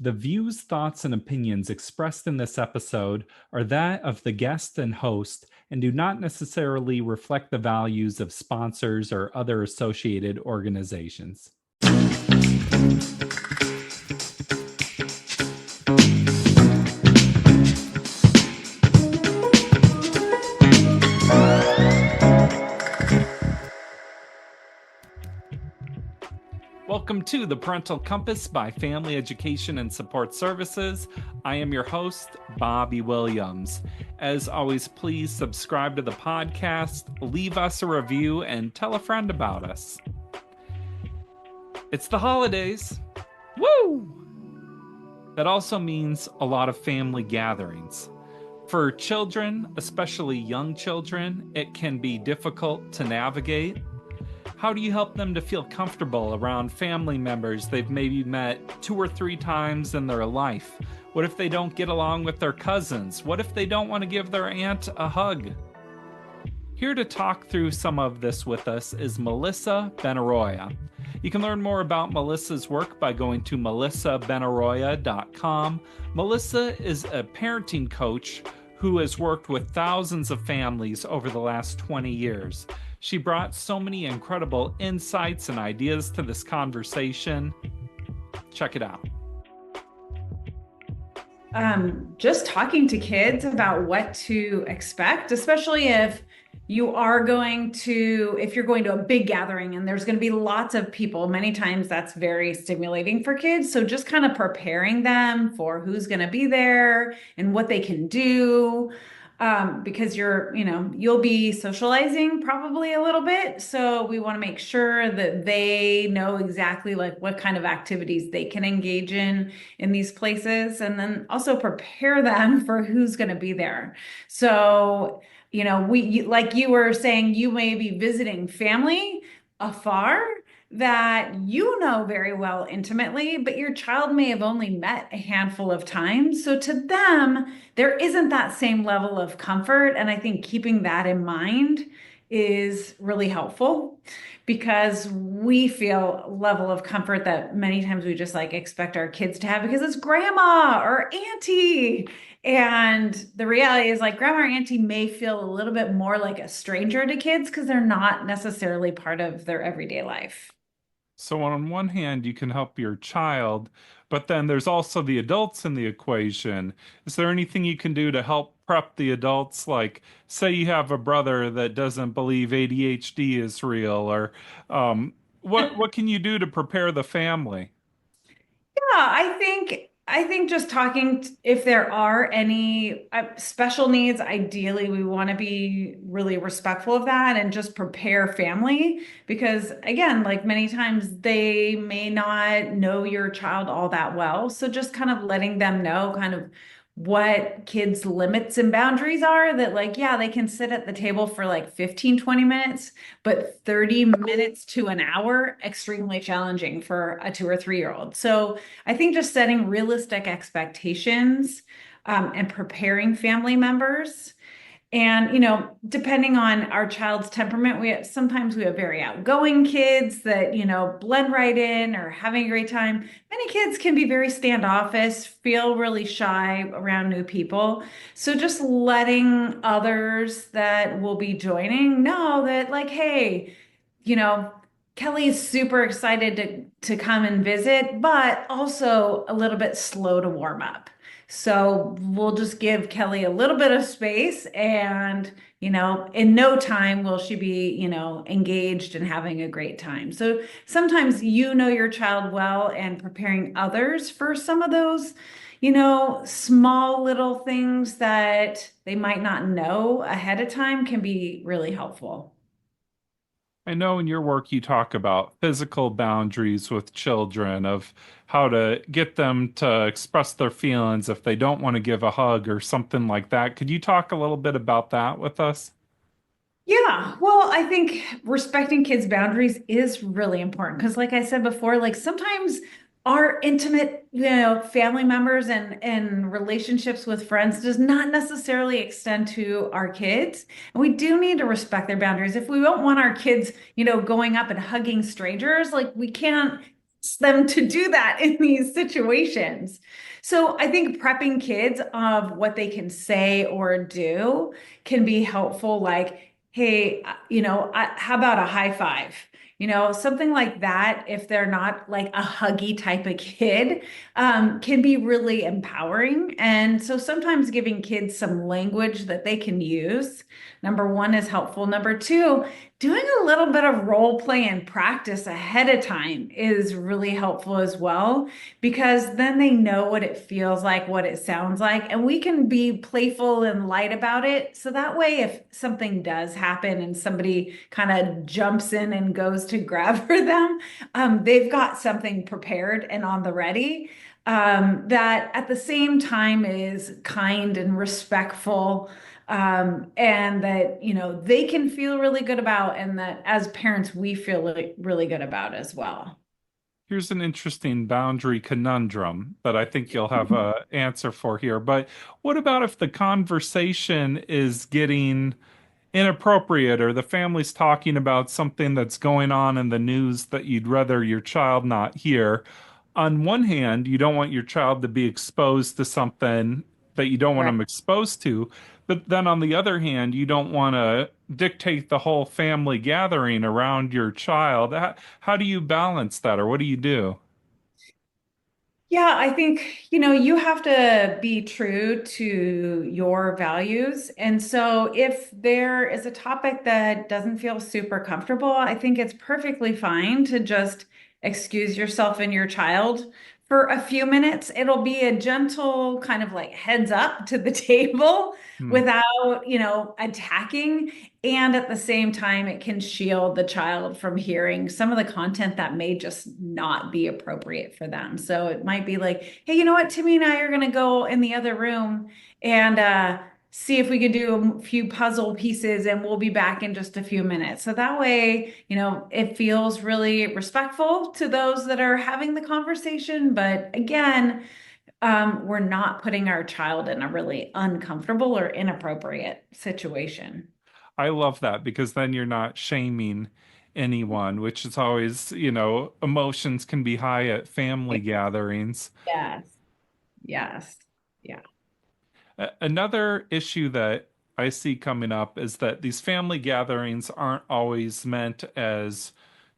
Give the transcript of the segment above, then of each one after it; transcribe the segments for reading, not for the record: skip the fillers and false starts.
The views, thoughts, and opinions expressed in this episode are that of the guest and host and do not necessarily reflect the values of sponsors or other associated organizations. Welcome to the Parental Compass by Family Education and Support Services. I am your host, Bobby Williams. As always, please subscribe to the podcast, leave us a review, and tell a friend about us. It's the holidays. Woo! That also means a lot of family gatherings. For children, especially young children, it can be difficult to navigate. How do you help them to feel comfortable around family members they've maybe met 2 or 3 times in their life? What if they don't get along with their cousins? What if they don't want to give their aunt a hug? Here to talk through some of this with us is Melissa Benaroya. You can learn more about Melissa's work by going to melissabenaroya.com. Melissa is a parenting coach who has worked with thousands of families over the last 20 years. She brought so many incredible insights and ideas to this conversation. Check it out. Just talking to kids about what to expect, especially if you're going to a big gathering and there's going to be lots of people. Many times that's very stimulating for kids. So just kind of preparing them for who's going to be there and what they can do. Because you'll be socializing probably a little bit. So we want to make sure that they know exactly like what kind of activities they can engage in these places, and then also prepare them for who's going to be there. So, like you were saying, you may be visiting family afar that you know very well intimately, but your child may have only met a handful of times. So to them, there isn't that same level of comfort. And I think keeping that in mind is really helpful, because we feel a level of comfort that many times we just like expect our kids to have because it's grandma or auntie. And the reality is, like, grandma or auntie may feel a little bit more like a stranger to kids because they're not necessarily part of their everyday life. So on one hand, you can help your child, but then there's also the adults in the equation. Is there anything you can do to help prep the adults? Like, say you have a brother that doesn't believe ADHD is real, or what can you do to prepare the family? Yeah, I think just talking if there are any special needs, ideally we want to be really respectful of that and just prepare family, because again, like many times they may not know your child all that well. So just kind of letting them know kind of what kids' limits and boundaries are, that like, yeah, they can sit at the table for like 15, 20 minutes, but 30 minutes to an hour, extremely challenging for a 2 or 3 year old. So I think just setting realistic expectations, and preparing family members. And, depending on our child's temperament, sometimes we have very outgoing kids that, blend right in or having a great time. Many kids can be very standoffish, feel really shy around new people. So just letting others that will be joining know that, like, hey, you know, Kelly is super excited to come and visit, but also a little bit slow to warm up. So we'll just give Kelly a little bit of space, and, in no time will she be, engaged and having a great time. So sometimes your child well, and preparing others for some of those, small little things that they might not know ahead of time can be really helpful. I know in your work you talk about physical boundaries with children, of how to get them to express their feelings if they don't want to give a hug or something like that. Could you talk a little bit about that with us? Yeah, well, I think respecting kids' boundaries is really important because, like I said before, like sometimes our intimate, family members and relationships with friends does not necessarily extend to our kids. And we do need to respect their boundaries. If we don't want our kids, going up and hugging strangers, like we can't ask them to do that in these situations. So I think prepping kids of what they can say or do can be helpful. Like, hey, how about a high five? Something like that, if they're not like a huggy type of kid, can be really empowering. And so sometimes giving kids some language that they can use, number one, is helpful. Number two, doing a little bit of role play and practice ahead of time is really helpful as well, because then they know what it feels like, what it sounds like, and we can be playful and light about it. So that way, if something does happen and somebody kind of jumps in and goes to grab for them, they've got something prepared and on the ready, that at the same time is kind and respectful, and that they can feel really good about, and that as parents we feel really, really good about as well. Here's an interesting boundary conundrum that I think you'll have a answer for here. But what about if the conversation is getting inappropriate or the family's talking about something that's going on in the news that you'd rather your child not hear? On one hand, you don't want your child to be exposed to something that you don't want Right. them exposed to, but then on the other hand, you don't want to dictate the whole family gathering around your child. How do you balance that, or what do you do? Yeah, I think, you have to be true to your values. And so if there is a topic that doesn't feel super comfortable, I think it's perfectly fine to just excuse yourself and your child for a few minutes. It'll be a gentle kind of like heads up to the table Hmm. without, attacking. And at the same time, it can shield the child from hearing some of the content that may just not be appropriate for them. So it might be like, hey, you know what? Timmy and I are going to go in the other room and see if we can do a few puzzle pieces, and we'll be back in just a few minutes. So that way, it feels really respectful to those that are having the conversation. But again, we're not putting our child in a really uncomfortable or inappropriate situation. I love that because then you're not shaming anyone, which is always, emotions can be high at family gatherings. Yes. Yes. Yeah. Another issue that I see coming up is that these family gatherings aren't always meant as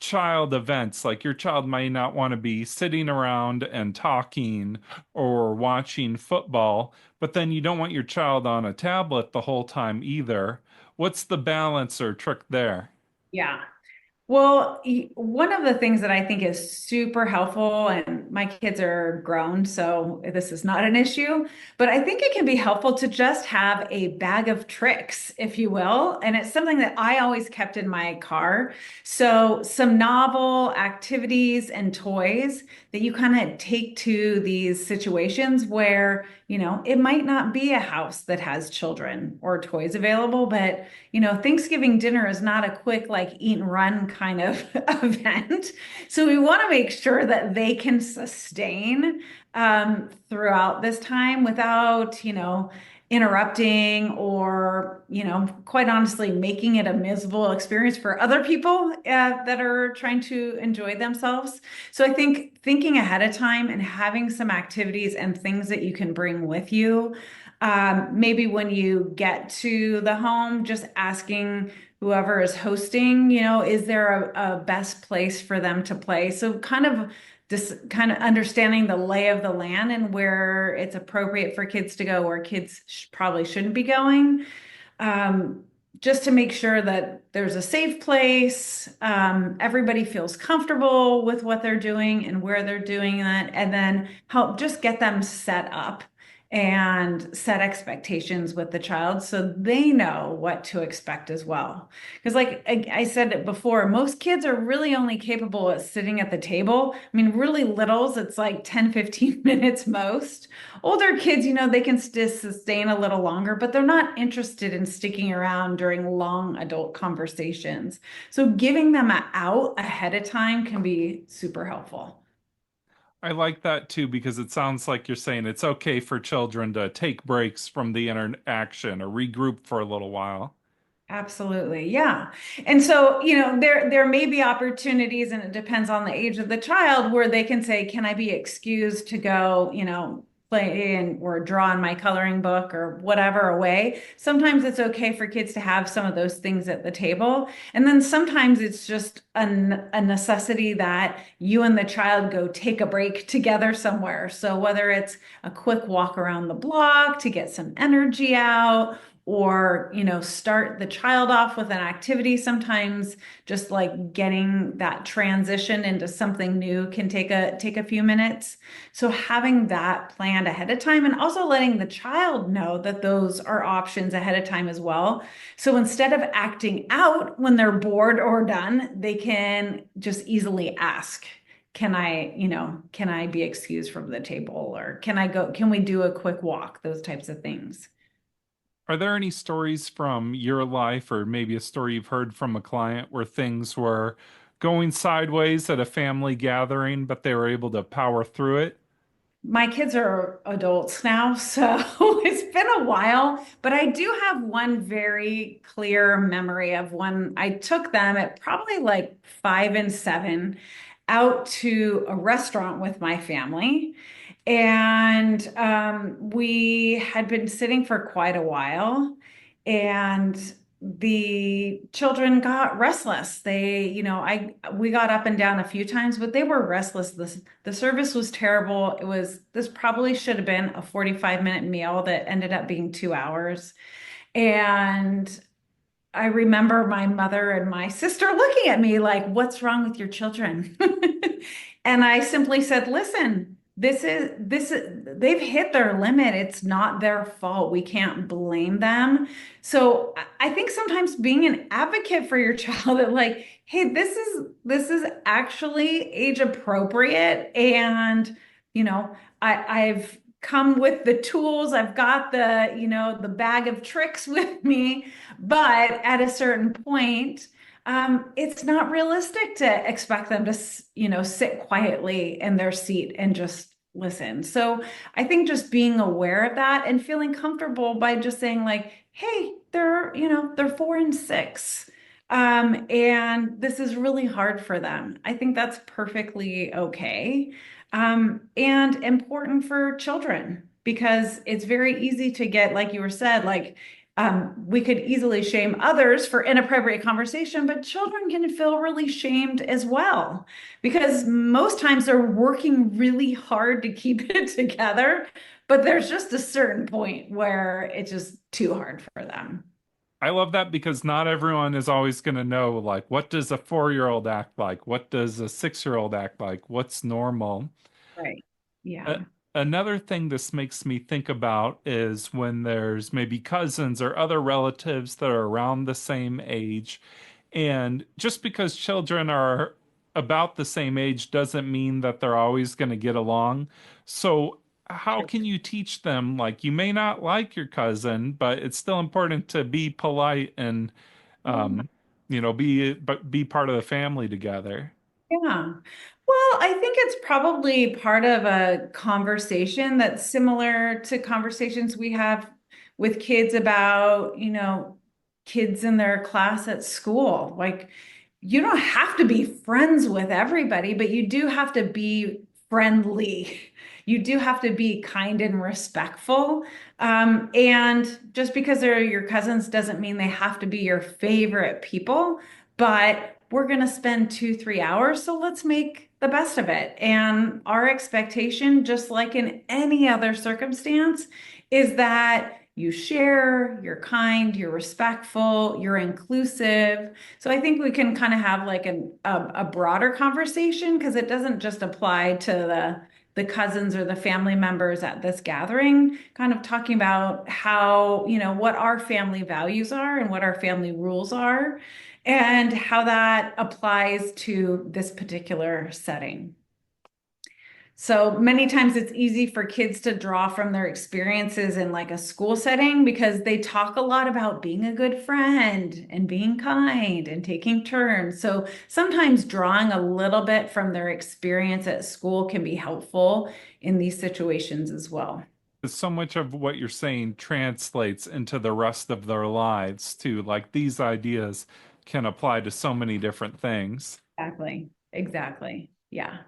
child events. Like your child might not want to be sitting around and talking or watching football, but then you don't want your child on a tablet the whole time either. What's the balance or trick there? Yeah. Well, one of the things that I think is super helpful, and my kids are grown, so this is not an issue, but I think it can be helpful to just have a bag of tricks, if you will. And it's something that I always kept in my car. So, some novel activities and toys that you kind of take to these situations where, it might not be a house that has children or toys available, but Thanksgiving dinner is not a quick, like, eat and run kind of event. So we want to make sure that they can sustain throughout this time without, interrupting or, quite honestly, making it a miserable experience for other people that are trying to enjoy themselves. So I think thinking ahead of time and having some activities and things that you can bring with you, maybe when you get to the home, just asking whoever is hosting, is there a best place for them to play? So kind of understanding the lay of the land and where it's appropriate for kids to go, where kids probably shouldn't be going, um, just to make sure that there's a safe place, everybody feels comfortable with what they're doing and where they're doing that, and then help just get them set up and set expectations with the child so they know what to expect as well. Because, like I said it before, most kids are really only capable of sitting at the table. I mean, really littles, it's like 10, 15 minutes most. Older kids, they can sustain a little longer, but they're not interested in sticking around during long adult conversations. So giving them an out ahead of time can be super helpful. I like that too because it sounds like you're saying it's okay for children to take breaks from the interaction or regroup for a little while. Absolutely. Yeah. And so, there may be opportunities, and it depends on the age of the child, where they can say, "Can I be excused to go, play in or draw in my coloring book or whatever away?" Sometimes it's okay for kids to have some of those things at the table. And then sometimes it's just a necessity that you and the child go take a break together somewhere. So whether it's a quick walk around the block to get some energy out, or start the child off with an activity, sometimes just like getting that transition into something new can take a few minutes. So having that planned ahead of time, and also letting the child know that those are options ahead of time as well. So instead of acting out when they're bored or done, they can just easily ask, can I be excused from the table, or can we do a quick walk, those types of things. Are there any stories from your life, or maybe a story you've heard from a client, where things were going sideways at a family gathering, but they were able to power through it? My kids are adults now, so it's been a while, but I do have one very clear memory of when I took them at probably like 5 and 7 out to a restaurant with my family. And we had been sitting for quite a while, and the children got restless. We got up and down a few times, but they were restless. The service was terrible. This probably should have been a 45-minute meal that ended up being 2 hours. And I remember my mother and my sister looking at me like, "What's wrong with your children?" And I simply said, "Listen, they've hit their limit. It's not their fault. We can't blame them." So I think sometimes being an advocate for your child, that like, "Hey, this is actually age appropriate, and I've come with the tools. I've got the bag of tricks with me, but at a certain point, it's not realistic to expect them to, sit quietly in their seat and just listen." So I think just being aware of that and feeling comfortable by just saying like, "Hey, they're 4 and 6. And this is really hard for them." I think that's perfectly okay. And important for children, because it's very easy to get, like you were said, like, we could easily shame others for inappropriate conversation, but children can feel really shamed as well, because most times they're working really hard to keep it together, but there's just a certain point where it's just too hard for them. I love that because not everyone is always going to know, like, what does a 4-year-old act like? What does a 6-year-old act like? What's normal? Right. Uh, Yeah. Another thing this makes me think about is when there's maybe cousins or other relatives that are around the same age. And just because children are about the same age doesn't mean that they're always going to get along. So, how Sure. can you teach them, like, you may not like your cousin, but it's still important to be polite and, Yeah. um, be part of the family together? Yeah. Well, I think it's probably part of a conversation that's similar to conversations we have with kids about, kids in their class at school. Like, you don't have to be friends with everybody, but you do have to be friendly. You do have to be kind and respectful. And just because they're your cousins doesn't mean they have to be your favorite people, but we're going to spend 2, 3 hours. So let's make the best of it. And our expectation, just like in any other circumstance, is that you share, you're kind, you're respectful, you're inclusive. So I think we can kind of have like a broader conversation, because it doesn't just apply to the cousins or the family members at this gathering, kind of talking about how, what our family values are and what our family rules are, and how that applies to this particular setting. So many times it's easy for kids to draw from their experiences in like a school setting, because they talk a lot about being a good friend and being kind and taking turns. So sometimes drawing a little bit from their experience at school can be helpful in these situations as well. So much of what you're saying translates into the rest of their lives too. Like these ideas can apply to so many different things. Exactly. Exactly. Yeah.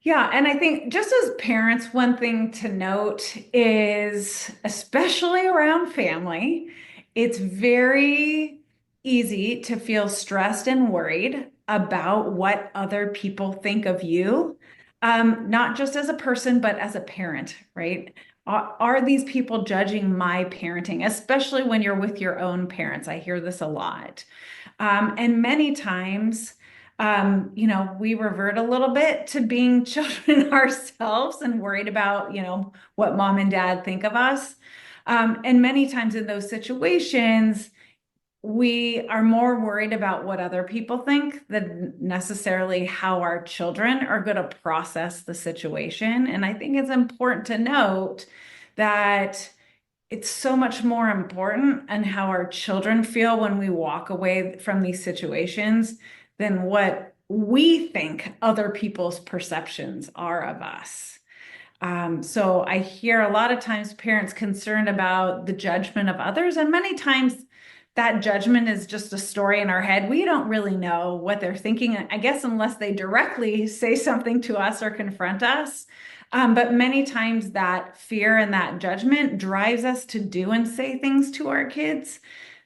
Yeah, and I think just as parents, one thing to note is, especially around family, it's very easy to feel stressed and worried about what other people think of you, not just as a person, but as a parent, right? Are these people judging my parenting, especially when you're with your own parents? I hear this a lot. And many times, we revert a little bit to being children ourselves and worried about, what mom and dad think of us. And many times in those situations, we are more worried about what other people think than necessarily how our children are going to process the situation. And I think it's important to note that it's so much more important and how our children feel when we walk away from these situations than what we think other people's perceptions are of us. So I hear a lot of times parents concerned about the judgment of others, and many times that judgment is just a story in our head. We don't really know what they're thinking, I guess, unless they directly say something to us or confront us. But many times that fear and that judgment drives us to do and say things to our kids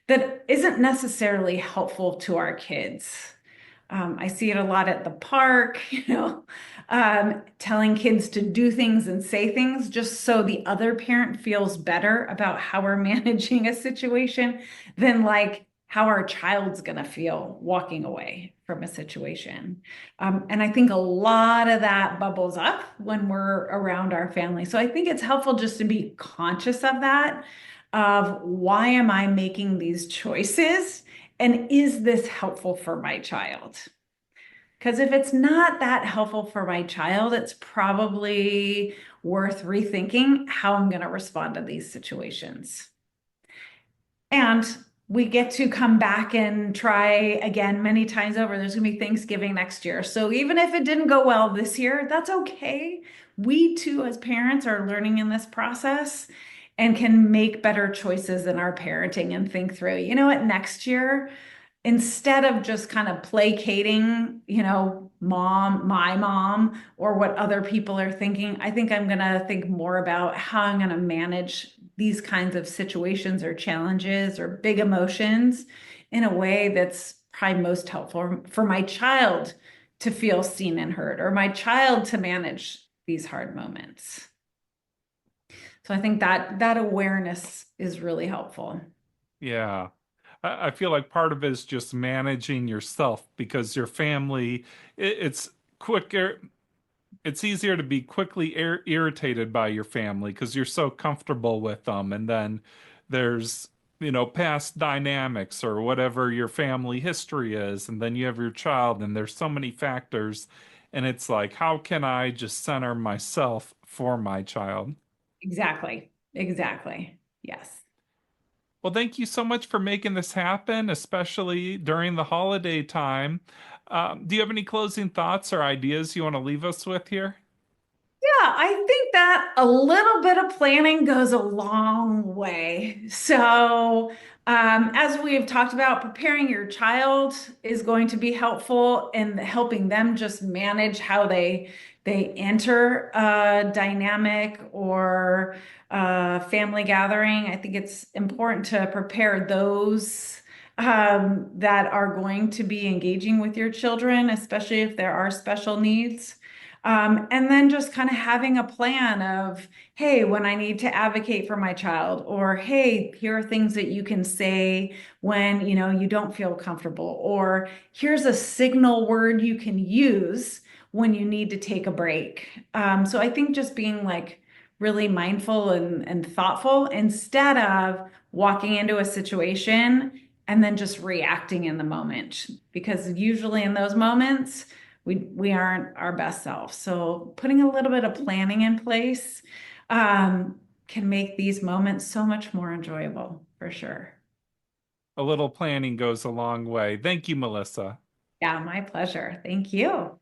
that isn't necessarily helpful to our kids. I see it a lot at the park, telling kids to do things and say things just so the other parent feels better about how we're managing a situation than like how our child's going to feel walking away from a situation. And I think a lot of that bubbles up when we're around our family. So I think it's helpful just to be conscious of that, of why am I making these choices? And is this helpful for my child? Because if it's not that helpful for my child, it's probably worth rethinking how I'm going to respond to these situations. And we get to come back and try again many times over. There's going to be Thanksgiving next year. So even if it didn't go well this year, that's okay. We too, as parents, are learning in this process and can make better choices in our parenting and think through, you know what, next year, instead of just kind of placating, my mom, or what other people are thinking, I think I'm going to think more about how I'm going to manage these kinds of situations or challenges or big emotions in a way that's probably most helpful for my child to feel seen and heard, or my child to manage these hard moments. So I think that awareness is really helpful. Yeah. I feel like part of it is just managing yourself because your family, it's quicker, it's easier to be quickly irritated by your family because you're so comfortable with them. And then there's, past dynamics or whatever your family history is. And then you have your child, and there's so many factors. And it's like, how can I just center myself for my child? Exactly. Exactly. Yes. Well, thank you so much for making this happen, especially during the holiday time. Do you have any closing thoughts or ideas you want to leave us with here? Yeah, I think that a little bit of planning goes a long way. So, as we've talked about, preparing your child is going to be helpful in helping them just manage how they enter a dynamic or a family gathering. I think it's important to prepare those that are going to be engaging with your children, especially if there are special needs. And then just kind of having a plan of, hey, when I need to advocate for my child, or hey, here are things that you can say when, you don't feel comfortable, or here's a signal word you can use when you need to take a break. So I think just being like really mindful and thoughtful instead of walking into a situation and then just reacting in the moment, because usually in those moments, we aren't our best self. So putting a little bit of planning in place can make these moments so much more enjoyable for sure. A little planning goes a long way. Thank you, Melissa. Yeah, my pleasure. Thank you.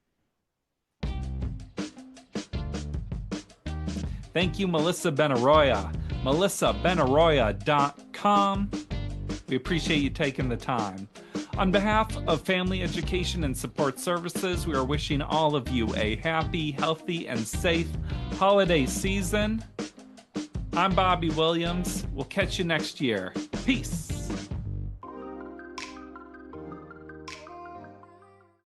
Thank you, Melissa Benaroya. MelissaBenaroya.com. We appreciate you taking the time. On behalf of Family Education and Support Services, we are wishing all of you a happy, healthy, and safe holiday season. I'm Bobby Williams. We'll catch you next year. Peace.